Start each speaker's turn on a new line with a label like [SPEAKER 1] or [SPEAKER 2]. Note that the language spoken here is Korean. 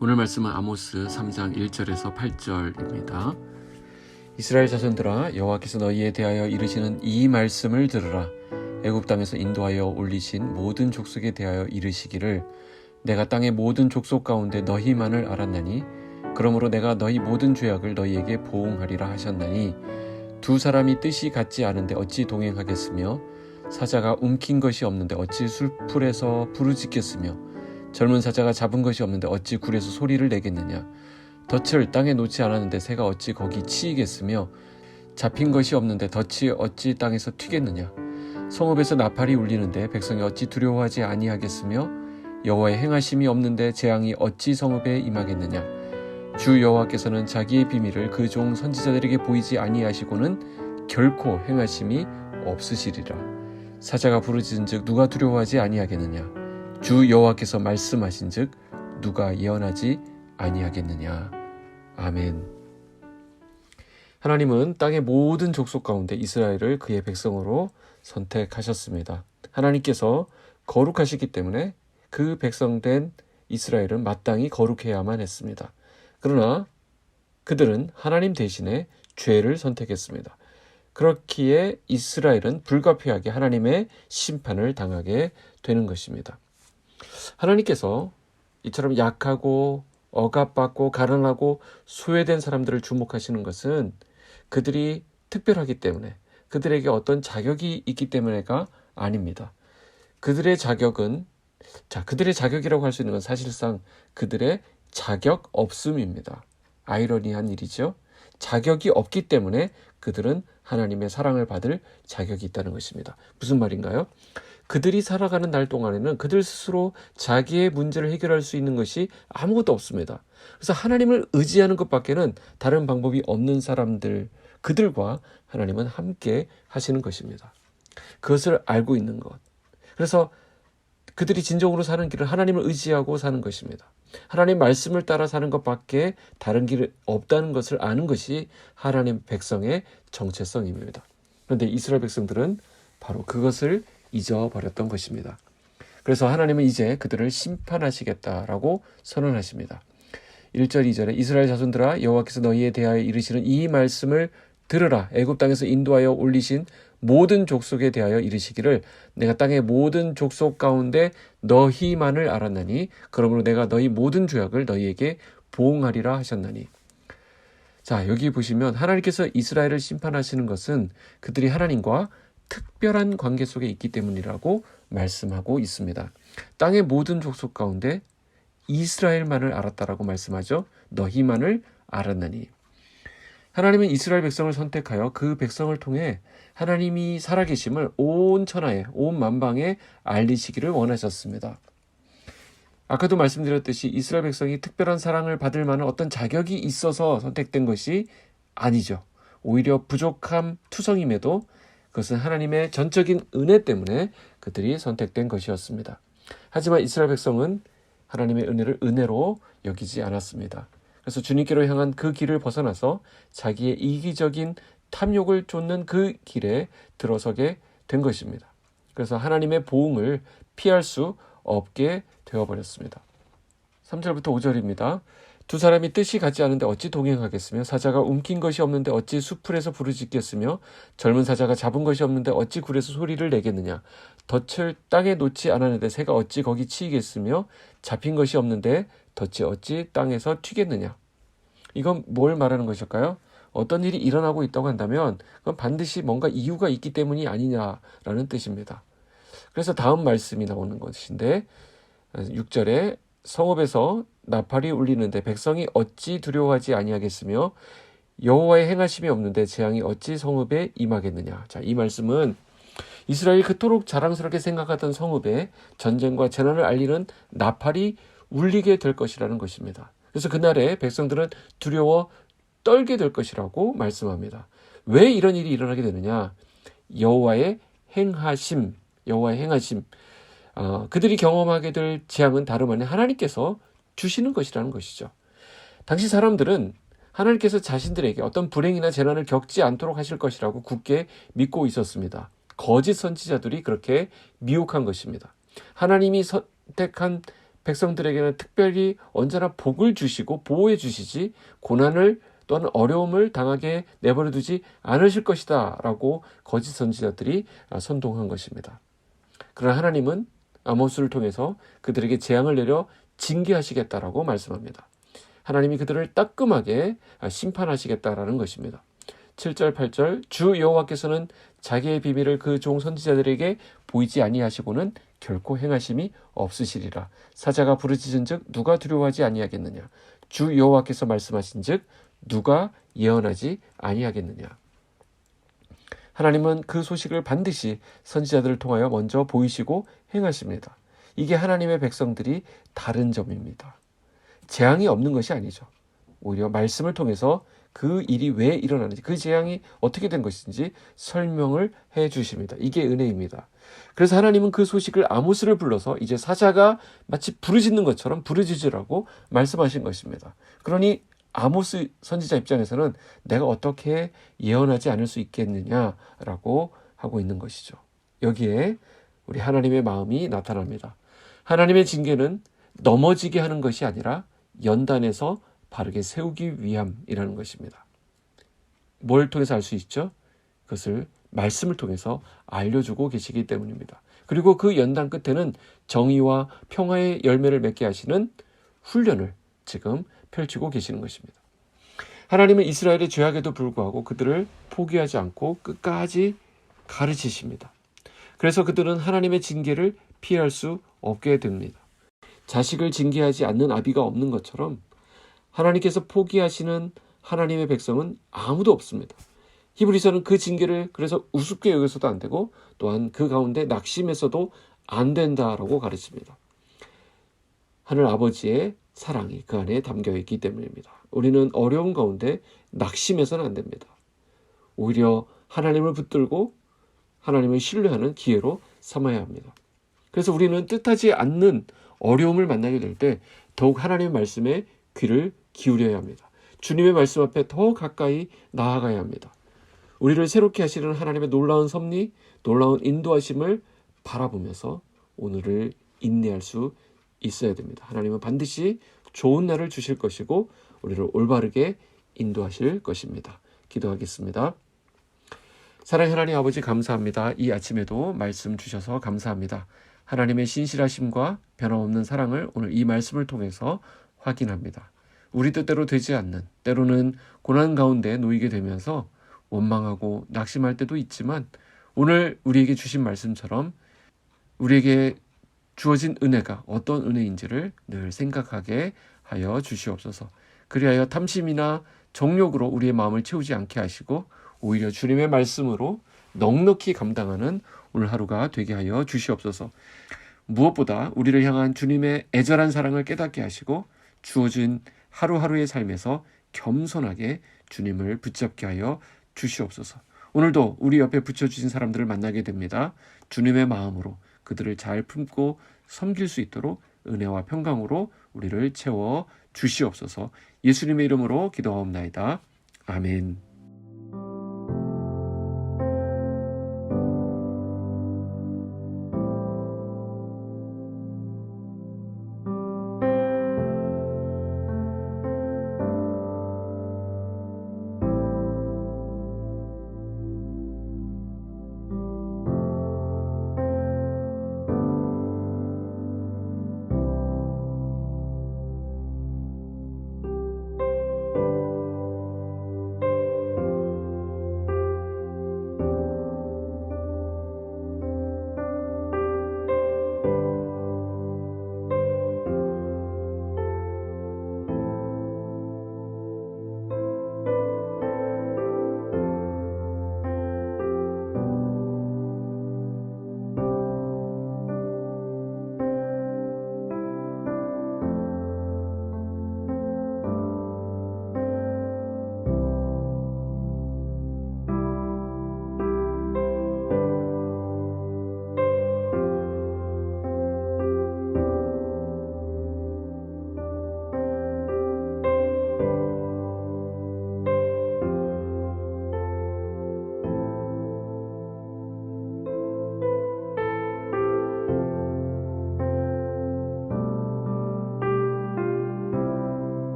[SPEAKER 1] 오늘 말씀은 아모스 3장 1절에서 8절입니다. 이스라엘 자손들아, 여호와께서 너희에 대하여 이르시는 이 말씀을 들으라. 애굽 땅에서 인도하여 올리신 모든 족속에 대하여 이르시기를, 내가 땅의 모든 족속 가운데 너희만을 알았나니 그러므로 내가 너희 모든 죄악을 너희에게 보응하리라 하셨나니, 두 사람이 뜻이 같지 않은데 어찌 동행하겠으며 사자가 움킨 것이 없는데 어찌 숲풀에서 부르짖겠으며 젊은 사자가 잡은 것이 없는데 어찌 굴에서 소리를 내겠느냐. 덫을 땅에 놓지 않았는데 새가 어찌 거기 치이겠으며 잡힌 것이 없는데 덫이 어찌 땅에서 튀겠느냐. 성읍에서 나팔이 울리는데 백성이 어찌 두려워하지 아니하겠으며 여호와의 행하심이 없는데 재앙이 어찌 성읍에 임하겠느냐. 주 여호와께서는 자기의 비밀을 그 종 선지자들에게 보이지 아니하시고는 결코 행하심이 없으시리라. 사자가 부르짖은즉 누가 두려워하지 아니하겠느냐. 주 여호와께서 말씀하신즉 누가 예언하지 아니하겠느냐. 아멘. 하나님은 땅의 모든 족속 가운데 이스라엘을 그의 백성으로 선택하셨습니다. 하나님께서 거룩하시기 때문에 그 백성된 이스라엘은 마땅히 거룩해야만 했습니다. 그러나 그들은 하나님 대신에 죄를 선택했습니다. 그렇기에 이스라엘은 불가피하게 하나님의 심판을 당하게 되는 것입니다. 하나님께서 이처럼 약하고 억압받고 가난하고 소외된 사람들을 주목하시는 것은 그들이 특별하기 때문에, 그들에게 어떤 자격이 있기 때문에가 아닙니다. 그들의 자격이라고 할 수 있는 건 사실상 그들의 자격 없음입니다. 아이러니한 일이죠. 자격이 없기 때문에 그들은 하나님의 사랑을 받을 자격이 있다는 것입니다. 무슨 말인가요? 그들이 살아가는 날 동안에는 그들 스스로 자기의 문제를 해결할 수 있는 것이 아무것도 없습니다. 그래서 하나님을 의지하는 것밖에는 다른 방법이 없는 사람들, 그들과 하나님은 함께 하시는 것입니다. 그것을 알고 있는 것. 그래서 그들이 진정으로 사는 길은 하나님을 의지하고 사는 것입니다. 하나님 말씀을 따라 사는 것밖에 다른 길이 없다는 것을 아는 것이 하나님 백성의 정체성입니다. 그런데 이스라엘 백성들은 바로 그것을 잊어버렸던 것입니다. 그래서 하나님은 이제 그들을 심판하시겠다라고 선언하십니다. 1절 2절에 이스라엘 자손들아, 여호와께서 너희에 대하여 이르시는 이 말씀을 들으라. 애굽 땅에서 인도하여 올리신 모든 족속에 대하여 이르시기를, 내가 땅의 모든 족속 가운데 너희만을 알았나니 그러므로 내가 너희 모든 죄악을 너희에게 보응하리라 하셨나니. 자, 여기 보시면 하나님께서 이스라엘을 심판하시는 것은 그들이 하나님과 특별한 관계 속에 있기 때문이라고 말씀하고 있습니다. 땅의 모든 족속 가운데 이스라엘만을 알았다라고 말씀하죠. 너희만을 알았나니. 하나님은 이스라엘 백성을 선택하여 그 백성을 통해 하나님이 살아계심을 온 천하에, 온 만방에 알리시기를 원하셨습니다. 아까도 말씀드렸듯이 이스라엘 백성이 특별한 사랑을 받을 만한 어떤 자격이 있어서 선택된 것이 아니죠. 오히려 부족함 투성임에도 그것은 하나님의 전적인 은혜 때문에 그들이 선택된 것이었습니다. 하지만 이스라엘 백성은 하나님의 은혜를 은혜로 여기지 않았습니다. 그래서 주님께로 향한 그 길을 벗어나서 자기의 이기적인 탐욕을 쫓는 그 길에 들어서게 된 것입니다. 그래서 하나님의 보응을 피할 수 없게 되어버렸습니다. 3절부터 5절입니다. 두 사람이 뜻이 같지 않은데 어찌 동행하겠으며 사자가 움킨 것이 없는데 어찌 숲풀에서 부르짖겠으며 젊은 사자가 잡은 것이 없는데 어찌 굴에서 소리를 내겠느냐. 덫을 땅에 놓지 않았는데 새가 어찌 거기 치이겠으며 잡힌 것이 없는데 덫이 어찌 땅에서 튀겠느냐. 이건 뭘 말하는 것일까요? 어떤 일이 일어나고 있다고 한다면 그건 반드시 뭔가 이유가 있기 때문이 아니냐라는 뜻입니다. 그래서 다음 말씀이 나오는 것인데 6절에 성읍에서 나팔이 울리는데 백성이 어찌 두려워하지 아니하겠으며 여호와의 행하심이 없는데 재앙이 어찌 성읍에 임하겠느냐. 자, 이 말씀은 이스라엘이 그토록 자랑스럽게 생각하던 성읍에 전쟁과 재난을 알리는 나팔이 울리게 될 것이라는 것입니다. 그래서 그날에 백성들은 두려워 떨게 될 것이라고 말씀합니다. 왜 이런 일이 일어나게 되느냐? 여호와의 행하심. 그들이 경험하게 될 재앙은 다름 아닌 하나님께서 주시는 것이라는 것이죠. 당시 사람들은 하나님께서 자신들에게 어떤 불행이나 재난을 겪지 않도록 하실 것이라고 굳게 믿고 있었습니다. 거짓 선지자들이 그렇게 미혹한 것입니다. 하나님이 선택한 백성들에게는 특별히 언제나 복을 주시고 보호해 주시지 고난을 또는 어려움을 당하게 내버려 두지 않으실 것이다 라고 거짓 선지자들이 선동한 것입니다. 그러나 하나님은 아모스를 통해서 그들에게 재앙을 내려 징계하시겠다라고 말씀합니다. 하나님이 그들을 따끔하게 심판하시겠다라는 것입니다. 7절 8절 주 여호와께서는 자기의 비밀을 그 종 선지자들에게 보이지 아니하시고는 결코 행하심이 없으시리라. 사자가 부르짖은즉 누가 두려워하지 아니하겠느냐. 주 여호와께서 말씀하신즉 누가 예언하지 아니하겠느냐. 하나님은 그 소식을 반드시 선지자들을 통하여 먼저 보이시고 행하십니다. 이게 하나님의 백성들이 다른 점입니다. 재앙이 없는 것이 아니죠. 오히려 말씀을 통해서 그 일이 왜 일어나는지, 그 재앙이 어떻게 된 것인지 설명을 해 주십니다. 이게 은혜입니다. 그래서 하나님은 그 소식을 아모스를 불러서 이제 사자가 마치 부르짖는 것처럼 부르짖으라고 말씀하신 것입니다. 그러니 아모스 선지자 입장에서는 내가 어떻게 예언하지 않을 수 있겠느냐라고 하고 있는 것이죠. 여기에 우리 하나님의 마음이 나타납니다. 하나님의 징계는 넘어지게 하는 것이 아니라 연단해서 바르게 세우기 위함이라는 것입니다. 뭘 통해서 알 수 있죠? 그것을 말씀을 통해서 알려주고 계시기 때문입니다. 그리고 그 연단 끝에는 정의와 평화의 열매를 맺게 하시는 훈련을 지금 펼치고 계시는 것입니다. 하나님은 이스라엘의 죄악에도 불구하고 그들을 포기하지 않고 끝까지 가르치십니다. 그래서 그들은 하나님의 징계를 피할 수 없게 됩니다. 자식을 징계하지 않는 아비가 없는 것처럼 하나님께서 포기하시는 하나님의 백성은 아무도 없습니다. 히브리서는 그 징계를 그래서 우습게 여겨서도 안 되고 또한 그 가운데 낙심해서도 안 된다라고 가르칩니다. 하늘 아버지의 사랑이 그 안에 담겨 있기 때문입니다. 우리는 어려운 가운데 낙심해서는 안 됩니다. 오히려 하나님을 붙들고 하나님을 신뢰하는 기회로 삼아야 합니다. 그래서 우리는 뜻하지 않는 어려움을 만나게 될 때 더욱 하나님의 말씀에 귀를 기울여야 합니다. 주님의 말씀 앞에 더 가까이 나아가야 합니다. 우리를 새롭게 하시는 하나님의 놀라운 섭리, 놀라운 인도하심을 바라보면서 오늘을 인내할 수 있어야 됩니다. 하나님은 반드시 좋은 날을 주실 것이고 우리를 올바르게 인도하실 것입니다. 기도하겠습니다. 사랑의 하나님 아버지 감사합니다. 이 아침에도 말씀 주셔서 감사합니다. 하나님의 신실하심과 변함없는 사랑을 오늘 이 말씀을 통해서 확인합니다. 우리 뜻대로 되지 않는, 때로는 고난 가운데 놓이게 되면서 원망하고 낙심할 때도 있지만 오늘 우리에게 주신 말씀처럼 우리에게 주어진 은혜가 어떤 은혜인지를 늘 생각하게 하여 주시옵소서. 그리하여 탐심이나 정욕으로 우리의 마음을 채우지 않게 하시고 오히려 주님의 말씀으로 넉넉히 감당하는 오늘 하루가 되게 하여 주시옵소서. 무엇보다 우리를 향한 주님의 애절한 사랑을 깨닫게 하시고 주어진 하루하루의 삶에서 겸손하게 주님을 붙잡게 하여 주시옵소서. 오늘도 우리 옆에 붙여주신 사람들을 만나게 됩니다. 주님의 마음으로 그들을 잘 품고 섬길 수 있도록 은혜와 평강으로 우리를 채워 주시옵소서. 예수님의 이름으로 기도하옵나이다. 아멘.